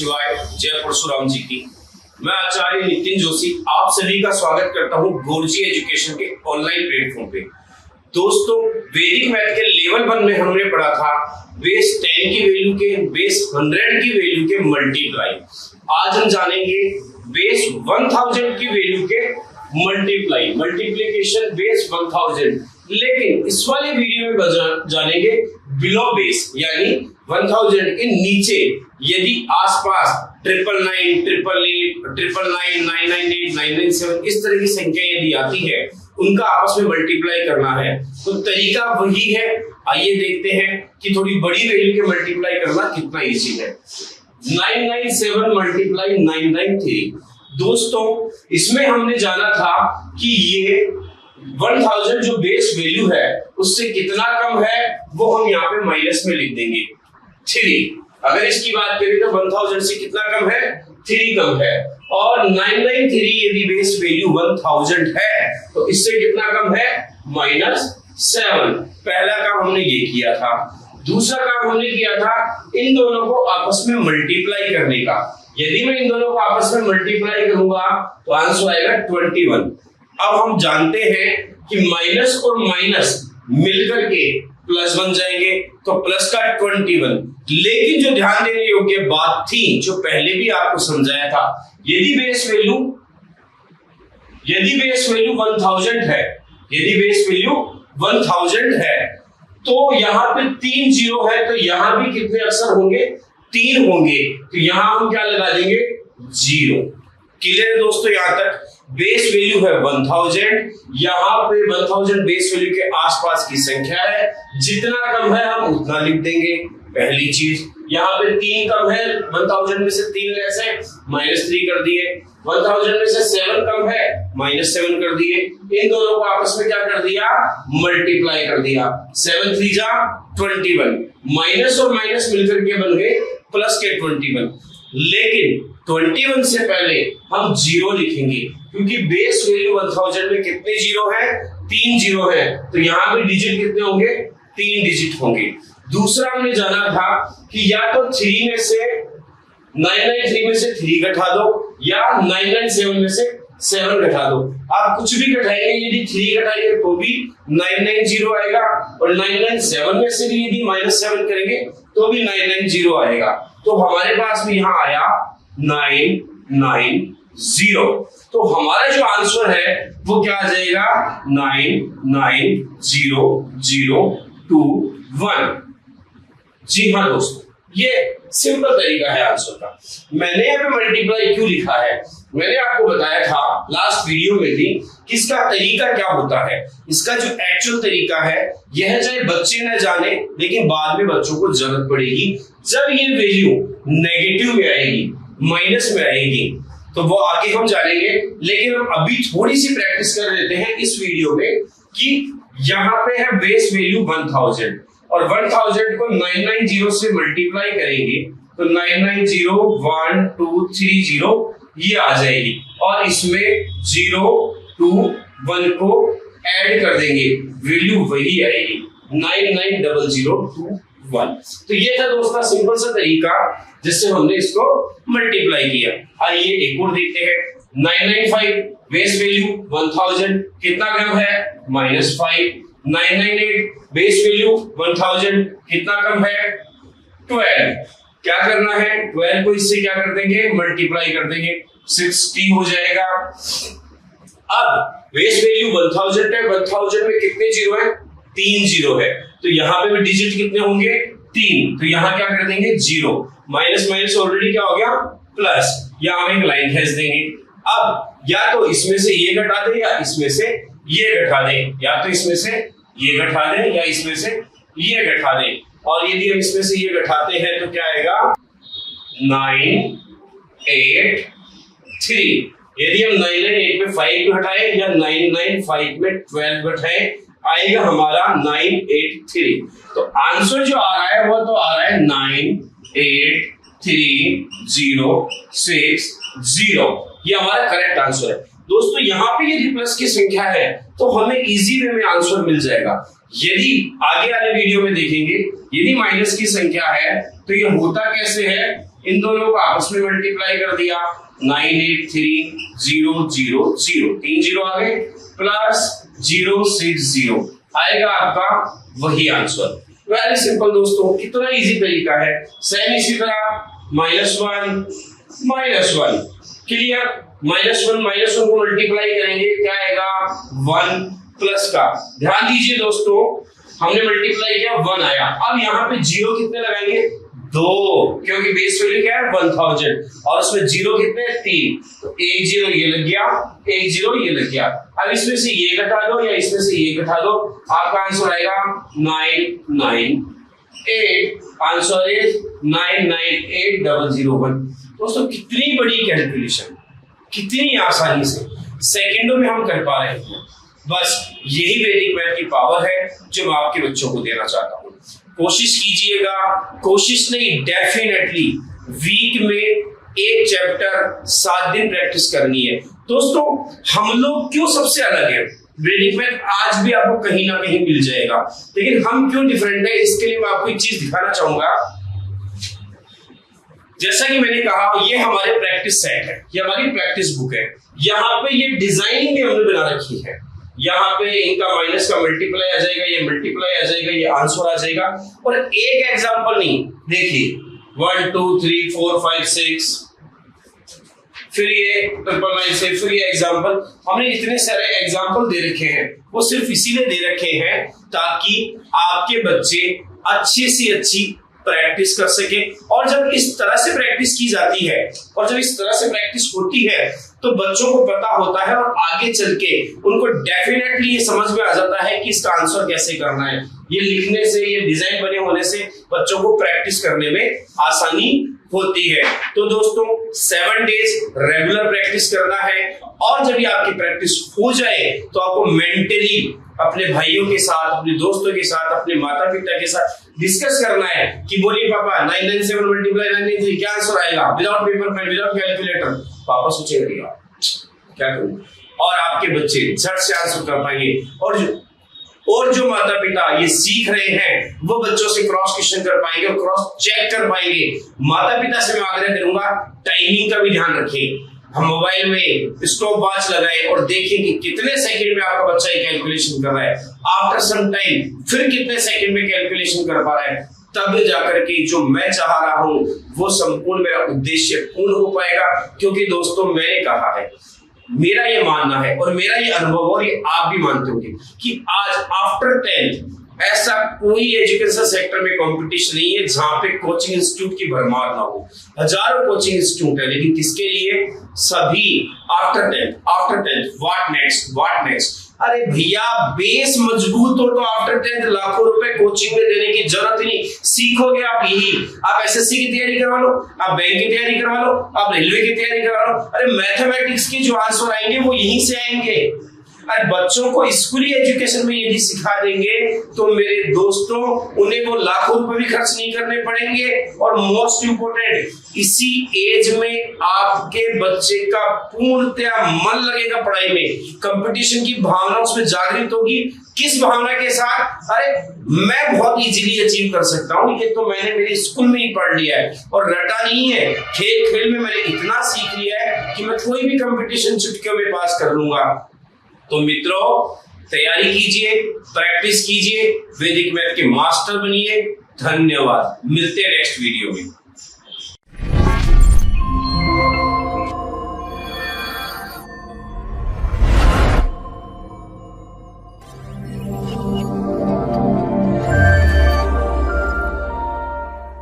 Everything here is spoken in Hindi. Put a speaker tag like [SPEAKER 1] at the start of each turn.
[SPEAKER 1] शिवाय, जय परशुराम जी की। मैं आचार्य नितिन जोशी आप सभी का स्वागत करता हूं गोरजी एजुकेशन के ऑनलाइन प्लेटफॉर्म पे। दोस्तों, वैदिक मैथ के लेवल 1 में हमने पढ़ा था बेस 10 की वैल्यू के बेस 100 की वैल्यू के मल्टीप्लाई। आज हम जानेंगे बेस 1000 की वैल्यू के मल्टीप्लाई, मल्टीप्लिकेशन बेस 1000। लेकिन इस वाले वीडियो में जानेंगे बिलो बेस यानी 1000 के नीचे यदि आसपास 999, 888, 999, 998, 997 इस तरह की संख्या यदि आती है, उनका आपस में मल्टीप्लाई करना है तो तरीका वही है। आइए देखते हैं कि थोड़ी बड़ी वैल्यू के मल्टीप्लाई करना कितना इजी है। 997 मल्टीप्लाई 993। दोस्तों, इसमें हमने जाना था कि ये 1000 जो बेस वैल्यू है उससे कितना कम है वो हम यहाँ पे माइनस में लिख देंगे 3। अगर इसकी बात करें तो 1000 से कितना कम है, 3 कम है। और 993 यदि बेस वैल्यू 1000 है तो इससे कितना कम है, -7। पहला काम हमने ये किया था। दूसरा काम हमने किया था इन दोनों को आपस में मल्टीप्लाई करने का। यदि मैं इन दोनों को आपस में मल्टीप्लाई करूंगा तो आंसर आएगा 21। अब हम जानते हैं कि माइनस और माइनस मिलकर के प्लस बन जाएंगे, तो प्लस का 21। लेकिन जो ध्यान देने योग्य बात थी, जो पहले भी आपको समझाया था, यदि बेस वैल्यू 1000 है, यदि बेस वैल्यू 1000 है तो यहां पे 3 जीरो है, तो यहां भी कितने अक्षर होंगे, 3 होंगे। तो यहां हम क्या लगा देंगे, 0। क्लियर है दोस्तों? यहां तक बेस वैल्यू है 1000, यहां पे 1000 बेस वैल्यू के आसपास की संख्या है, जितना कम है हम उतना लिख देंगे। पहली चीज, यहाँ पे 3 कम है, 1000 में से 3 लेस है, -3 कर दिए। 1000 में से 7 कम है, -7 कर दिए। इन दोनों को आपस में क्या कर दिया, मल्टीप्लाई कर दिया। 7 3 जा 21, माइनस और माइनस मिलकर के बन गए प्लस के 21। लेकिन 21 से पहले हम 0 लिखेंगे, क्योंकि बेस वैल्यू 1000 में कितने जीरो है, 3 जीरो है, तो यहाँ पे डिजिट कितने होंगे, 3 डिजिट होंगे। दूसरा हमने जाना था कि या तो 3 में से 993 में से 3 घटा दो या 997 में से 7 घटा दो। आप कुछ भी घटाएंगे, यदि 3 घटाएंगे तो भी 990 आएगा, और 997 में से भी यदि -7 करेंगे तो भी 990 आएगा। तो हमारे पास भी यहाँ आया 990। तो हमारा जो आंसर है वो क्या आ जाएगा, 99001। जी हाँ दोस्तों, ये सिंपल तरीका है आंसर का। मैंने यहाँ पे मल्टीप्लाई क्यों लिखा है, मैंने आपको बताया था लास्ट वीडियो में भी कि इसका तरीका क्या होता है। इसका जो एक्चुअल तरीका है यह चाहे बच्चे न जाने, लेकिन बाद में बच्चों को जरूरत पड़ेगी जब ये वैल्यू नेगेटिव में आएगी, माइनस में आएगी, तो वो आगे हम जानेंगे। लेकिन हम अभी थोड़ी सी प्रैक्टिस कर लेते हैं इस वीडियो में कि यहाँ पे है बेस वैल्यू 1000 और 1000 को 990 से मल्टीप्लाई करेंगे तो 990123 ये आ जाएगी, और इसमें 0 2 1 को ऐड कर देंगे, वैल्यू वही आएगी 990021। तो ये था दोस्तों सिंपल सा तरीका जिससे हमने इसको मल्टीप्लाई किया। आइए एक और देखते हैं। 995 बेस वैल्यू 1000 कितना कम है, -5। 998 बेस वैल्यू 1000 कितना कम है, 12। क्या करना है, 12 को इससे क्या कर देंगे, मल्टीप्लाई कर देंगे, 60 हो जाएगा। अब बेस वैल्यू 1000 है, 1000 में कितने जीरो है, 3 जीरो है, तो यहाँ पे भी डिजिट कितने होंगे, 3। तो यहाँ क्या कर देंगे, 0, माइनस माइनस ऑलरेडी क्या हो गया, प्लस। यहाँ हम एक लाइन खींच देंगे। अब या तो इसमें से ये घटा दे या इसमें से ये घटा दे, या तो इसमें से ये घटा दे या इसमें से ये घटा दे। और यदि हम इसमें से ये घटाते हैं तो क्या आएगा, 983। यदि हम 998 में 5 घटाए या 995 में 12 घटाए, आएगा हमारा 983। तो आंसर जो आ रहा है वो तो आ रहा है 98306 ये हमारा करेक्ट आंसर है। दोस्तों, यहाँ पे यदि प्लस की संख्या है तो हमें इजी वे में आंसर मिल जाएगा। यदि आगे वाले वीडियो में देखेंगे, यदि माइनस की संख्या है तो ये होता कैसे है, इन दोनों को आपस में मल्टीप्लाई कर दिया, 983,000, 3 जीरो आ गए, प्लस 060 आएगा आपका वही आंसर। वेरी सिंपल दोस्तों, कितना इजी तरीका है। सेम इसी तरह -1 क्लियर, -1 को मल्टीप्लाई करेंगे, क्या आएगा 1 प्लस का, ध्यान दीजिए दोस्तों हमने मल्टीप्लाई किया 1 आया। अब यहाँ पे जीरो कितने लगाएंगे 2, क्योंकि बेस वैल्यू क्या है 1000 और उसमें जीरो कितने 3, तो 1 जीरो ये लग गया, 1 जीरो ये लग गया। अब इसमें से ये घटा दो या इसमें से ये घटा दो, आपका आंसर आएगा 998, आंसर इज 998001। दोस्तों कितनी बड़ी कैलकुलेशन, कितनी आसानी से सेकंडों में हम कर पा रहे हैं। बस यही वैदिक मैथ की पावर है जो मैं आपके बच्चों को देना चाहता हूँ। कोशिश कीजिएगा, कोशिश नहीं डेफिनेटली वीक में एक चैप्टर 7 दिन प्रैक्टिस करनी है। दोस्तों हम लोग क्यों सबसे अलग है, वैदिक मैथ आज भी आपको कहीं ना कहीं मिल जाएगा, लेकिन हम क्यों डिफरेंट है, इसके लिए मैं आपको एक चीज दिखाना चाहूंगा। जैसा कि मैंने कहा ये हमारे प्रैक्टिस सेट है, ये हमारी प्रैक्टिस बुक है। यहाँ पे ये डिजाइनिंग भी हमने बना रखी है, यहाँ पे इनका माइनस का मल्टीप्लाई आ जाएगा, ये मल्टीप्लाई आ जाएगा, ये आंसर आ जाएगा। और एक एग्जांपल नहीं, देखिए 1 2 3 4 5 6, फिर ये 999 से, फिर ये एग्जांपल। हमने इतने सारे एग्जांपल दे रखे हैं, वो सिर्फ इसीलिए दे रखे हैं ताकि आपके बच्चे अच्छी से अच्छी प्रैक्टिस कर सके। और जब इस तरह से प्रैक्टिस की जाती है और जब इस तरह से प्रैक्टिस होती है तो बच्चों को पता होता है और आगे चल के उनको डेफिनेटली ये समझ में आ जाता है कि इसका आंसर कैसे करना है। ये लिखने से, ये डिजाइन बने होने से बच्चों को प्रैक्टिस करने में आसानी होती है। तो दोस्तों 7 डेज रेगुलर प्रैक्टिस करना है, और जब ये आपकी प्रैक्टिस हो जाए तो आपको मेंटली अपने भाइयों के साथ, अपने दोस्तों के साथ, अपने माता पिता के साथ डिस्कस करना है कि बोलिए पापा 997 मल्टीप्लाई 993 क्या आंसर आएगा, without paper pen, without calculator. पापा सोचेगा क्या करूं, और आपके बच्चे झट से आंसर कर पाएंगे। और जो माता पिता ये सीख रहे हैं वो बच्चों से क्रॉस क्वेश्चन कर पाएंगे और क्रॉस चेक कर पाएंगे। माता पिता से मैं आग्रह करूंगा टाइमिंग का भी ध्यान रखें। हम मोबाइल में स्टॉप वॉच लगाए और देखें कि कितने सेकंड में आपका बच्चा ये कैलकुलेशन कर रहा है, आफ्टर सम टाइम फिर कितने सेकंड में कैलकुलेशन कर पा रहा है, तब जाकर के जो मैं चाह रहा हूं वो संपूर्ण मेरा उद्देश्य पूर्ण हो पाएगा। क्योंकि दोस्तों मैंने कहा है, मेरा ये मानना है और मेरा ये अनुभव, और ये आप भी मानते होंगे कि आज आफ्टर 10th ऐसा कोई एजुकेशन सेक्टर में कंपटीशन नहीं है जहां पे कोचिंग इंस्टीट्यूट की भरमार ना हो। हजारों कोचिंग इंस्टीट्यूट है, लेकिन किसके लिए, सभी आफ्टर 10th व्हाट नेक्स्ट। अरे भैया बेस मजबूत हो तो आफ्टर 10th लाखों रुपए कोचिंग में देने की जरूरत ही नहीं। सीखोगे आप यही, आप एसएससी की तैयारी करवा लो, आप बैंक की तैयारी करवा लो, आप रेलवे की तैयारी करवा लो। अरे मैथमेटिक्स के जो आंसर आएंगे वो यहीं से आएंगे। अरे बच्चों को स्कूली एजुकेशन में यदि सिखा देंगे तो मेरे दोस्तों उन्हें वो लाखों रुपए भी खर्च नहीं करने पड़ेंगे। और मोस्ट इंपोर्टेंट, इसी एज में आपके बच्चे का पूर्णतया मन लगेगा पढ़ाई में, कंपटीशन की भावना उसमें जागृत होगी। किस भावना के साथ, अरे मैं बहुत इजीली अचीव कर सकता हूं, ये तो मैंने मेरे स्कूल में ही पढ़ लिया है और रटा नहीं है, खेल खेल में मैंने इतना सीख लिया है कि मैं कोई भी कंपटीशन चुटकियों में पास कर लूंगा। तो मित्रों तैयारी कीजिए, प्रैक्टिस कीजिए, वैदिक मैथ के मास्टर बनिए। धन्यवाद, मिलते हैं नेक्स्ट वीडियो में।